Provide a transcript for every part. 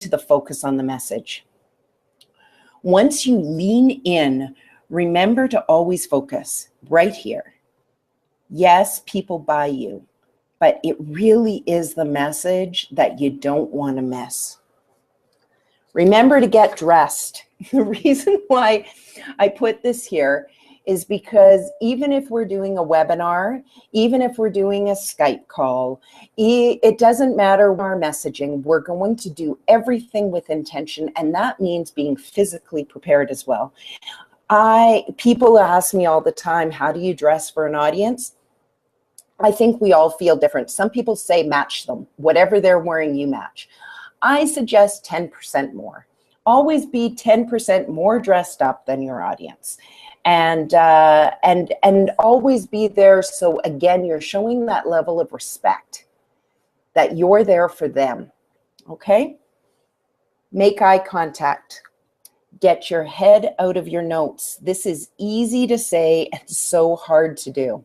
to the focus on the message. Once you lean in, remember to always focus right here. Yes, people buy you, but it really is the message that you don't want to miss. Remember to get dressed. The reason why I put this here is because even if we're doing a webinar, even if we're doing a Skype call, it doesn't matter our messaging. We're going to do everything with intention, and that means being physically prepared as well. People ask me all the time, how do you dress for an audience? I think we all feel different. Some people say match them. Whatever they're wearing, you match. I suggest 10% more. Always be 10% more dressed up than your audience. And always be there. So again, you're showing that level of respect that you're there for them. Okay? Make eye contact. Get your head out of your notes. This is easy to say and so hard to do.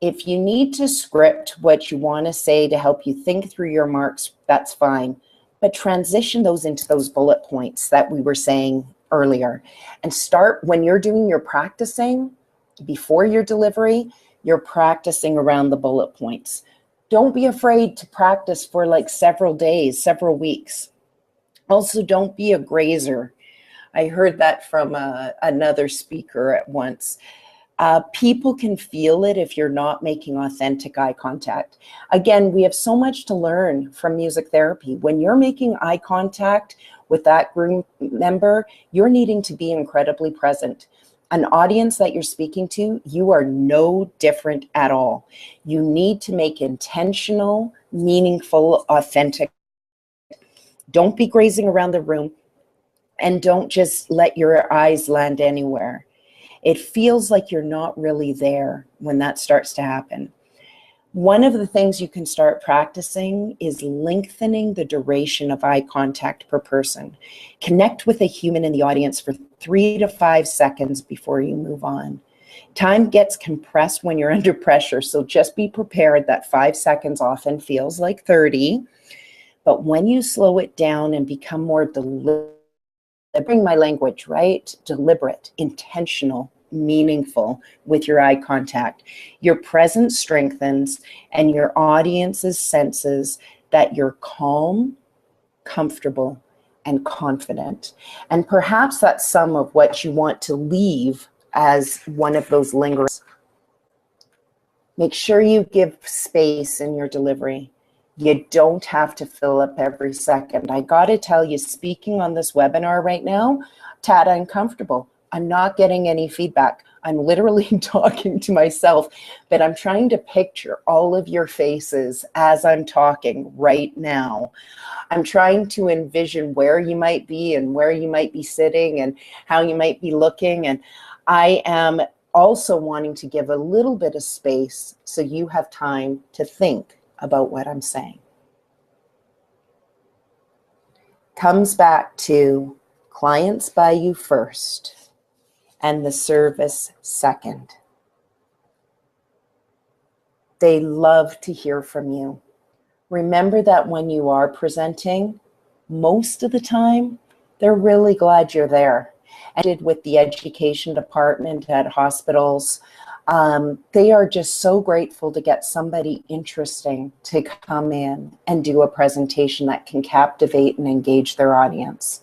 If you need to script what you want to say to help you think through your marks, that's fine. But transition those into those bullet points that we were saying earlier. And start when you're doing your practicing, before your delivery, you're practicing around the bullet points. Don't be afraid to practice for like several days, several weeks. Also, don't be a grazer. I heard that from another speaker at once. People can feel it if you're not making authentic eye contact. Again, we have so much to learn from music therapy. When you're making eye contact with that group member, you're needing to be incredibly present. An audience that you're speaking to, you are no different at all. You need to make intentional, meaningful, authentic. Don't be grazing around the room, and don't just let your eyes land anywhere. It feels like you're not really there when that starts to happen. One of the things you can start practicing is lengthening the duration of eye contact per person. Connect with a human in the audience for 3 to 5 seconds before you move on. Time gets compressed when you're under pressure, so just be prepared that 5 seconds often feels like 30. But when you slow it down and become more deliberate, bring my language, right? Deliberate, intentional, meaningful with your eye contact, your presence strengthens and your audience's senses that you're calm, comfortable, and confident. And perhaps that's some of what you want to leave as one of those lingerers. Make sure you give space in your delivery. You don't have to fill up every second. I got to tell you, speaking on this webinar right now, tad uncomfortable. I'm not getting any feedback. I'm literally talking to myself, but I'm trying to picture all of your faces as I'm talking right now. I'm trying to envision where you might be and where you might be sitting and how you might be looking. And I am also wanting to give a little bit of space so you have time to think about what I'm saying. Comes back to clients buy you first and the service second. They love to hear from you. Remember that when you are presenting, most of the time, they're really glad you're there. And with the education department at hospitals, they are just so grateful to get somebody interesting to come in and do a presentation that can captivate and engage their audience.